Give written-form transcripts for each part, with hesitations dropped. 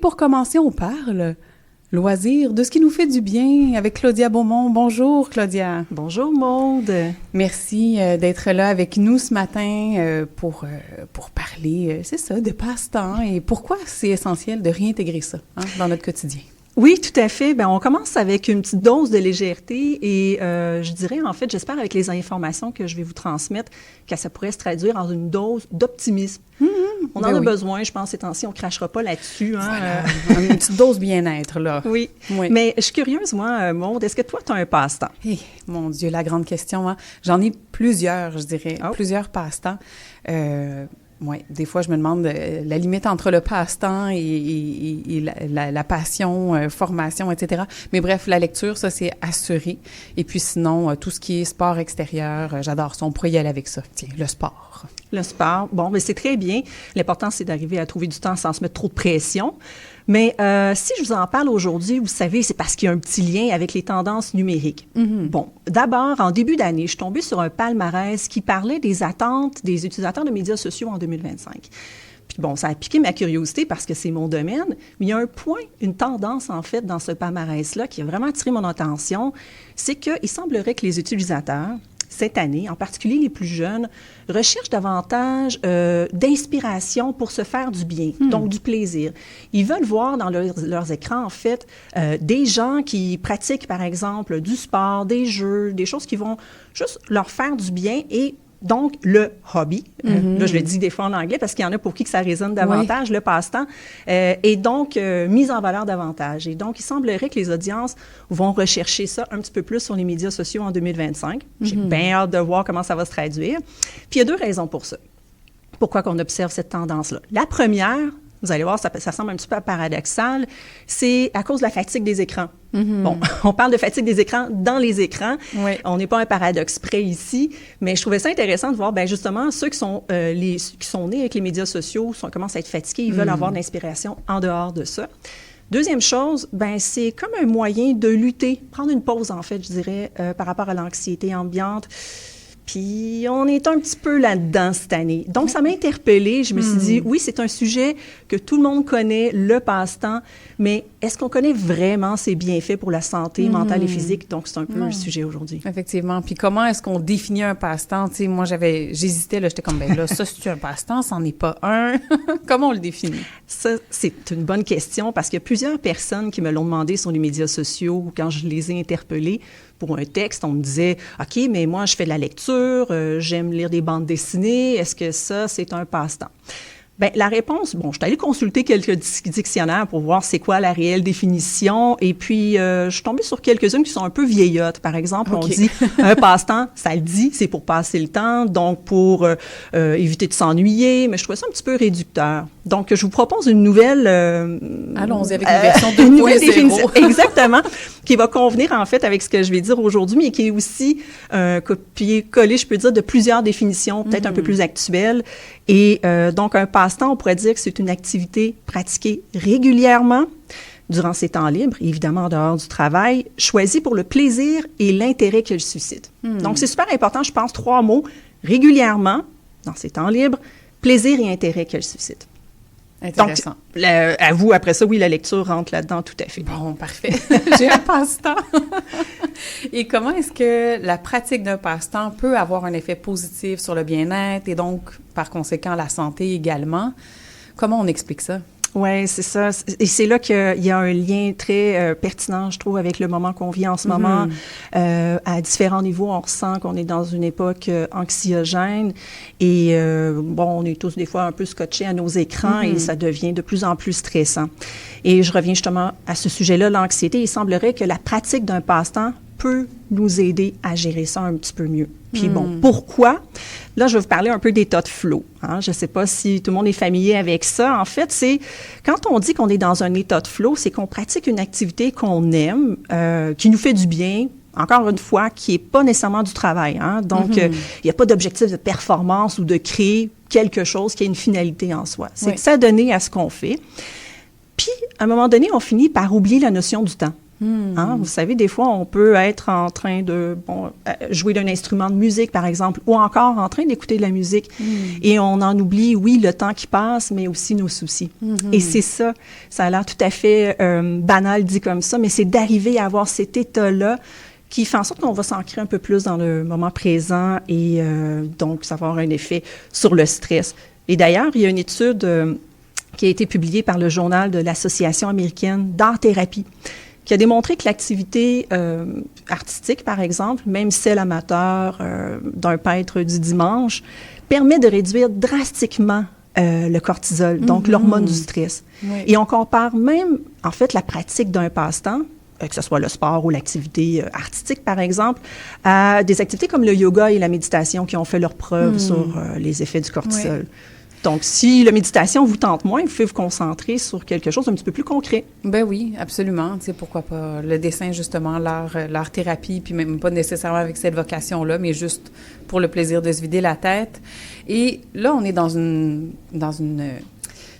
pour commencer, on parle loisirs, de ce qui nous fait du bien avec Claudia Beaumont. Bonjour, Claudia. Bonjour, Maude. Merci d'être là avec nous ce matin pour parler, c'est ça, de passe-temps et pourquoi c'est essentiel de réintégrer ça dans notre quotidien. Oui, tout à fait. Bien, on commence avec une petite dose de légèreté et je dirais, en fait, j'espère avec les informations que je vais vous transmettre que ça pourrait se traduire en une dose d'optimisme. On en a besoin, je pense, ces temps-ci, on ne crachera pas là-dessus. Voilà. Une petite dose bien-être, là. Oui. Mais je suis curieuse, moi, Maude, est-ce que toi, tu as un passe-temps? Mon Dieu, la grande question. J'en ai plusieurs, je dirais, plusieurs passe-temps. Oui, des fois, je me demande la limite entre le passe-temps et la passion, formation, etc. Mais bref, la lecture, ça, c'est assuré. Et puis sinon, tout ce qui est sport extérieur, j'adore ça. On pourrait y aller avec ça. Tiens, le sport. Le sport, bon, mais c'est très bien. L'important, c'est d'arriver à trouver du temps sans se mettre trop de pression. Mais si je vous en parle aujourd'hui, vous savez, c'est parce qu'il y a un petit lien avec les tendances numériques. Bon, d'abord, en début d'année, je suis tombée sur un palmarès qui parlait des attentes des utilisateurs de médias sociaux en 2025. Puis bon, ça a piqué ma curiosité parce que c'est mon domaine, mais il y a un point, une tendance, en fait, dans ce palmarès-là qui a vraiment attiré mon attention, c'est qu'il semblerait que les utilisateurs, cette année, en particulier les plus jeunes, recherchent davantage d'inspiration pour se faire du bien, donc du plaisir. Ils veulent voir dans leurs écrans, en fait, des gens qui pratiquent, par exemple, du sport, des jeux, des choses qui vont juste leur faire du bien et donc, le hobby, là, je le dis des fois en anglais parce qu'il y en a pour qui que ça résonne davantage, le passe-temps, est donc mis en valeur davantage. Et donc, il semblerait que les audiences vont rechercher ça un petit peu plus sur les médias sociaux en 2025. J'ai bien hâte de voir comment ça va se traduire. Puis, il y a deux raisons pour ça. Pourquoi qu'on observe cette tendance-là? La première, vous allez voir, ça semble un petit peu paradoxal, c'est à cause de la fatigue des écrans. Bon, on parle de fatigue des écrans dans les écrans. On n'est pas un paradoxe près ici, mais je trouvais ça intéressant de voir, bien justement, ceux qui sont nés avec les médias sociaux commencent à être fatigués, ils veulent avoir de l'inspiration en dehors de ça. Deuxième chose, ben c'est comme un moyen de lutter, prendre une pause, en fait, je dirais, par rapport à l'anxiété ambiante. Puis, on est un petit peu là-dedans cette année. Donc, ça m'a interpellée. Je me suis dit, oui, c'est un sujet que tout le monde connaît, le passe-temps, mais est-ce qu'on connaît vraiment ses bienfaits pour la santé mentale et physique? Donc, c'est un peu le sujet aujourd'hui. Effectivement. Puis, comment est-ce qu'on définit un passe-temps? Tu sais, moi, j'hésitais, là, j'étais comme, ben là, ça, c'est un passe-temps, c'en est pas un. Comment on le définit? Ça, c'est une bonne question parce qu'il y a plusieurs personnes qui me l'ont demandé sur les médias sociaux ou quand je les ai interpellées pour un texte. On me disait, OK, mais moi, je fais de la lecture, j'aime lire des bandes dessinées. Est-ce que ça, c'est un passe-temps? Bien, la réponse, bon, je suis allée consulter quelques dictionnaires pour voir c'est quoi la réelle définition. Et puis, je suis tombée sur quelques-unes qui sont un peu vieillottes. Par exemple, on dit un passe-temps, ça le dit, c'est pour passer le temps, donc pour éviter de s'ennuyer. Mais je trouvais ça un petit peu réducteur. Donc, je vous propose une nouvelle... Allons-y avec une version 2.0. Exactement, qui va convenir, en fait, avec ce que je vais dire aujourd'hui, mais qui est aussi copié-collé, je peux dire, de plusieurs définitions, peut-être un peu plus actuelles. Et donc, un passe-temps, on pourrait dire que c'est une activité pratiquée régulièrement durant ses temps libres, évidemment en dehors du travail, choisie pour le plaisir et l'intérêt qu'elle suscite. Donc, c'est super important, je pense, 3 mots, régulièrement, dans ses temps libres, plaisir et intérêt qu'elle suscite. Intéressant. Donc, à vous, après ça, oui, la lecture rentre là-dedans tout à fait. Bon, parfait. J'ai un passe-temps. Et comment est-ce que la pratique d'un passe-temps peut avoir un effet positif sur le bien-être et donc, par conséquent, la santé également? Comment on explique ça? Oui, c'est ça. Et c'est là qu'il y a un lien très pertinent, je trouve, avec le moment qu'on vit en ce moment. À différents niveaux, on ressent qu'on est dans une époque anxiogène et, bon, on est tous des fois un peu scotchés à nos écrans et ça devient de plus en plus stressant. Et je reviens justement à ce sujet-là, l'anxiété. Il semblerait que la pratique d'un passe-temps peut nous aider à gérer ça un petit peu mieux. Puis bon, pourquoi? Là, je vais vous parler un peu d'état de flow. Je ne sais pas si tout le monde est familier avec ça. En fait, c'est quand on dit qu'on est dans un état de flow, c'est qu'on pratique une activité qu'on aime, qui nous fait du bien, encore une fois, qui n'est pas nécessairement du travail. Donc, il n'y a pas d'objectif de performance ou de créer quelque chose qui a une finalité en soi. C'est de s'adonner à ce qu'on fait. Puis, à un moment donné, on finit par oublier la notion du temps. Hein? Vous savez, des fois, on peut être en train de jouer d'un instrument de musique, par exemple, ou encore en train d'écouter de la musique. Et on en oublie, oui, le temps qui passe, mais aussi nos soucis. Et c'est ça. Ça a l'air tout à fait banal dit comme ça, mais c'est d'arriver à avoir cet état-là qui fait en sorte qu'on va s'ancrer un peu plus dans le moment présent et donc ça va avoir un effet sur le stress. Et d'ailleurs, il y a une étude qui a été publiée par le journal de l'Association américaine d'art-thérapie qui a démontré que l'activité artistique, par exemple, même celle amateur d'un peintre du dimanche, permet de réduire drastiquement le cortisol, donc l'hormone du stress. Oui. Et on compare même, en fait, la pratique d'un passe-temps, que ce soit le sport ou l'activité artistique, par exemple, à des activités comme le yoga et la méditation qui ont fait leurs preuves sur les effets du cortisol. Oui. Donc, si la méditation vous tente moins, vous pouvez vous concentrer sur quelque chose d'un petit peu plus concret. Ben oui, absolument. Tu sais, pourquoi pas le dessin, justement, l'art-thérapie, puis même pas nécessairement avec cette vocation-là, mais juste pour le plaisir de se vider la tête. Et là, on est dans une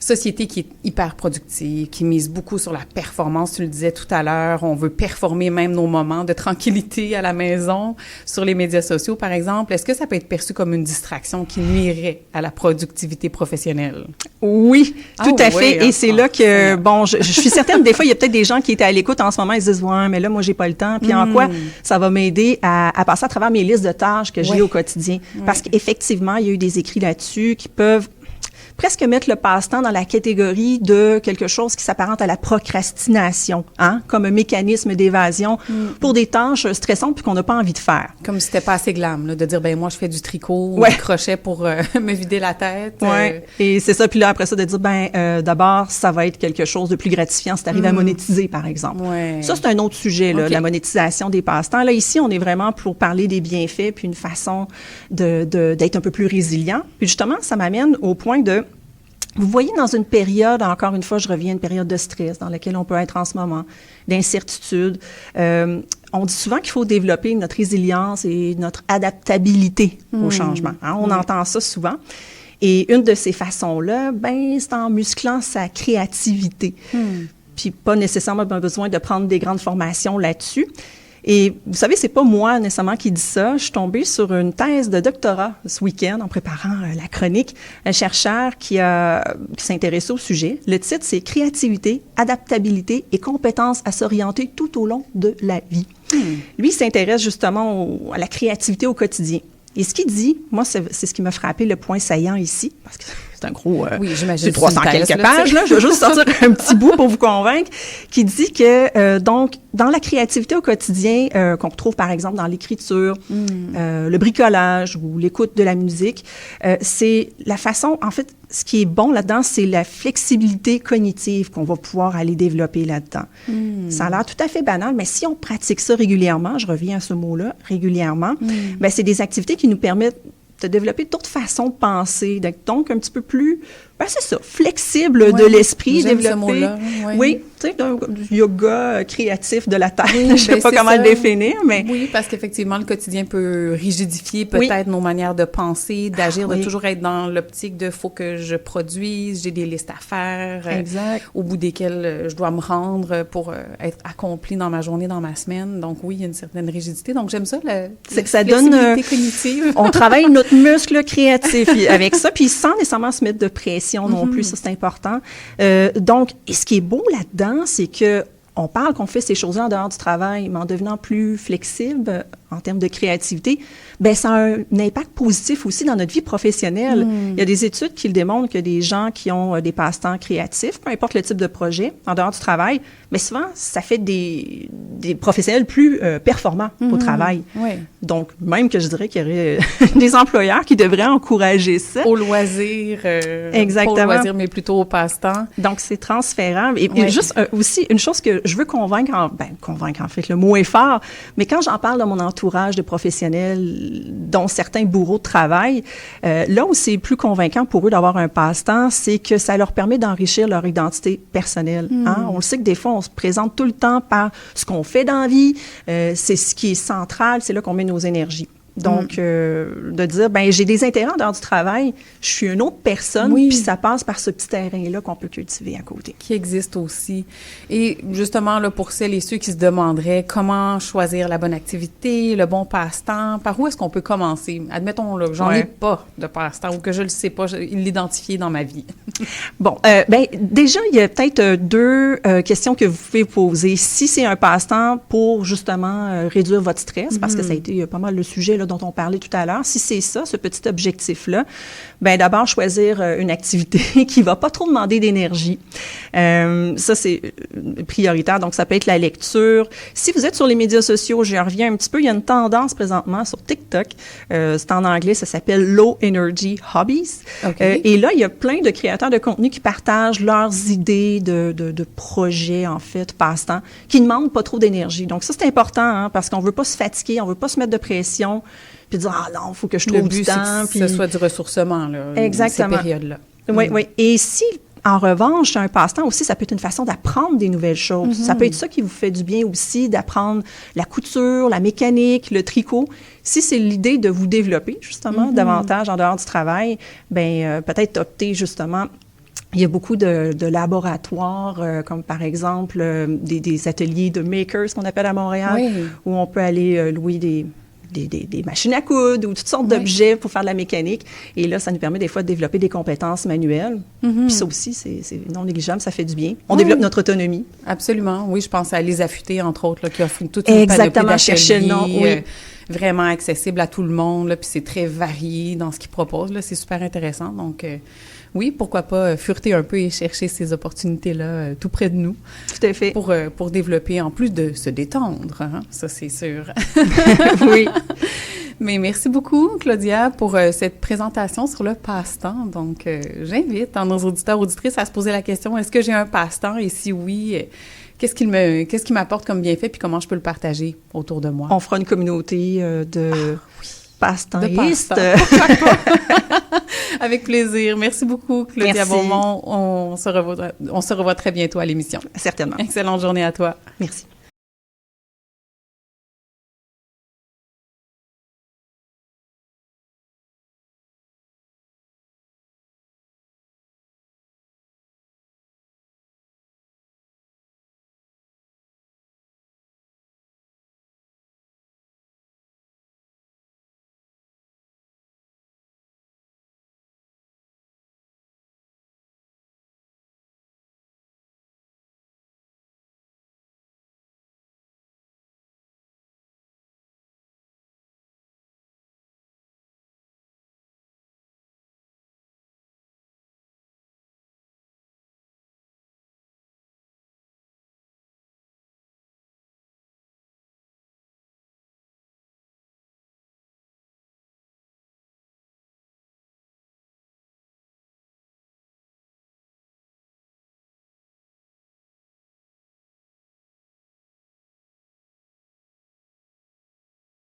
société qui est hyper productive, qui mise beaucoup sur la performance. Tu le disais tout à l'heure, on veut performer même nos moments de tranquillité à la maison, sur les médias sociaux, par exemple. Est-ce que ça peut être perçu comme une distraction qui nuirait à la productivité professionnelle? Oui, tout à fait. Et c'est là que, bon, je suis certaine, des fois, il y a peut-être des gens qui étaient à l'écoute en ce moment, ils se disent, ouais, mais là, moi, j'ai pas le temps. Puis en quoi ça va m'aider à passer à travers mes listes de tâches que j'ai au quotidien? Parce qu'effectivement, il y a eu des écrits là-dessus qui peuvent presque mettre le passe-temps dans la catégorie de quelque chose qui s'apparente à la procrastination, hein, comme un mécanisme d'évasion pour des tâches stressantes puis qu'on n'a pas envie de faire. Comme si c'était pas assez glam, là, de dire, ben moi, je fais du tricot ou du crochet pour me vider la tête. Oui, et c'est ça. Puis là, après ça, de dire, d'abord, ça va être quelque chose de plus gratifiant si tu arrives à monétiser, par exemple. Ouais. Ça, c'est un autre sujet, là, la monétisation des passe-temps. Là, ici, on est vraiment pour parler des bienfaits puis une façon d'être un peu plus résilient. Puis justement, ça m'amène au point de vous voyez, dans une période, encore une fois, je reviens à une période de stress dans laquelle on peut être en ce moment, d'incertitude. On dit souvent qu'il faut développer notre résilience et notre adaptabilité au changement. Hein? On entend ça souvent. Et une de ces façons-là, c'est en musclant sa créativité. Puis pas nécessairement besoin de prendre des grandes formations là-dessus. Et vous savez, c'est pas moi nécessairement qui dis ça. Je suis tombée sur une thèse de doctorat ce week-end en préparant la chronique. Un chercheur qui s'intéressait au sujet. Le titre, c'est « Créativité, adaptabilité et compétences à s'orienter tout au long de la vie ». Lui, il s'intéresse justement à la créativité au quotidien. Et ce qu'il dit, moi, c'est ce qui m'a frappé le point saillant ici, parce que c'est un gros... j'imagine. C'est 300 quelques pages, là. Je vais juste sortir un petit bout pour vous convaincre, qui dit que, donc, dans la créativité au quotidien, qu'on retrouve, par exemple, dans l'écriture, le bricolage ou l'écoute de la musique, c'est la façon, en fait, ce qui est bon là-dedans, c'est la flexibilité cognitive qu'on va pouvoir aller développer là-dedans. Ça a l'air tout à fait banal, mais si on pratique ça régulièrement, je reviens à ce mot-là, régulièrement, c'est des activités qui nous permettent de développer d'autres façons de penser, d'être donc un petit peu plus, c'est ça, flexible de l'esprit, développer. Ce mot-là, oui, tu sais, du yoga créatif de la tête. Je ne sais pas comment le définir, mais... Oui, parce qu'effectivement, le quotidien peut rigidifier peut-être nos manières de penser, d'agir, de toujours être dans l'optique de « faut que je produise, j'ai des listes à faire, au bout desquelles je dois me rendre pour être accompli dans ma journée, dans ma semaine. » Donc oui, il y a une certaine rigidité. Donc j'aime ça, la flexibilité cognitive. On travaille notre muscle créatif avec ça, puis sans nécessairement se mettre de pression non plus, ça c'est important. Donc, et ce qui est beau là-dedans, c'est que on parle qu'on fait ces choses-là en dehors du travail, mais en devenant plus flexible en termes de créativité, ça a un impact positif aussi dans notre vie professionnelle. Il y a des études qui le démontrent que des gens qui ont des passe-temps créatifs, peu importe le type de projet, en dehors du travail, mais souvent, ça fait des professionnels plus performants au travail. Donc, même que je dirais qu'il y aurait des employeurs qui devraient encourager ça. Au loisir. Exactement. Pas au loisir, mais plutôt au passe-temps. Donc, c'est transférable. Et juste aussi, une chose que je veux convaincre, en fait, le mot est fort, mais quand j'en parle dans mon entourage de professionnels, dont certains bourreaux de travail, là où c'est plus convaincant pour eux d'avoir un passe-temps, c'est que ça leur permet d'enrichir leur identité personnelle. Hein? On le sait que des fois, on se présente tout le temps par ce qu'on fait dans la vie, c'est ce qui est central, c'est là qu'on met nos énergies. Donc, de dire, ben j'ai des intérêts en dehors du travail, je suis une autre personne, puis ça passe par ce petit terrain-là qu'on peut cultiver à côté. Qui existe aussi. Et justement, là, pour celles et ceux qui se demanderaient comment choisir la bonne activité, le bon passe-temps, par où est-ce qu'on peut commencer? Admettons, là, j'en ai pas de passe-temps ou que je le sais pas, l'identifier dans ma vie. Bon, ben déjà, il y a peut-être deux questions que vous pouvez poser. Si c'est un passe-temps pour, justement, réduire votre stress, parce que ça a été pas mal le sujet là, dont on parlait tout à l'heure, si c'est ça, ce petit objectif-là, ben d'abord choisir une activité qui va pas trop demander d'énergie. Ça, c'est prioritaire, donc ça peut être la lecture. Si vous êtes sur les médias sociaux, j'y reviens un petit peu, il y a une tendance présentement sur TikTok, c'est en anglais, ça s'appelle Low Energy Hobbies. Okay. Et là, il y a plein de créateurs de contenu qui partagent leurs idées de projets, en fait, passe-temps, qui ne demandent pas trop d'énergie. Donc ça, c'est important, hein, parce qu'on veut pas se fatiguer, on veut pas se mettre de pression, puis dire « Ah non, il faut que je trouve du temps. » Le but, c'est que ce soit du ressourcement, là, exactement. Ces périodes-là. Oui, oui. Et si, en revanche, c'est un passe-temps aussi, ça peut être une façon d'apprendre des nouvelles choses. Ça peut être ça qui vous fait du bien aussi, d'apprendre la couture, la mécanique, le tricot. Si c'est l'idée de vous développer, justement, davantage en dehors du travail, bien, peut-être opter, justement. Il y a beaucoup de laboratoires, comme par exemple des ateliers de makers qu'on appelle à Montréal, où on peut aller louer des machines à coudre ou toutes sortes d'objets pour faire de la mécanique. Et là, ça nous permet des fois de développer des compétences manuelles. Puis ça aussi, c'est non négligeable, ça fait du bien. On développe notre autonomie. Absolument. Oui, je pense à Les Affûtés, entre autres, là, qui offrent toute une panoplie d'ateliers vraiment accessible à tout le monde. Là, puis c'est très varié dans ce qu'ils proposent. Là, c'est super intéressant. Donc, oui, pourquoi pas fureter un peu et chercher ces opportunités-là tout près de nous. Tout à fait. Pour développer, en plus de se détendre, hein? Ça, c'est sûr. Oui. Mais merci beaucoup, Claudia, pour cette présentation sur le passe-temps. Donc, j'invite nos auditeurs, auditrices à se poser la question, est-ce que j'ai un passe-temps? Et si oui, qu'est-ce qui m'apporte comme bienfait puis comment je peux le partager autour de moi? On fera une communauté de passe-temps-istes. Avec plaisir. Merci beaucoup, Claudia Beaumont. On se revoit très bientôt à l'émission. Certainement. Excellente journée à toi. Merci.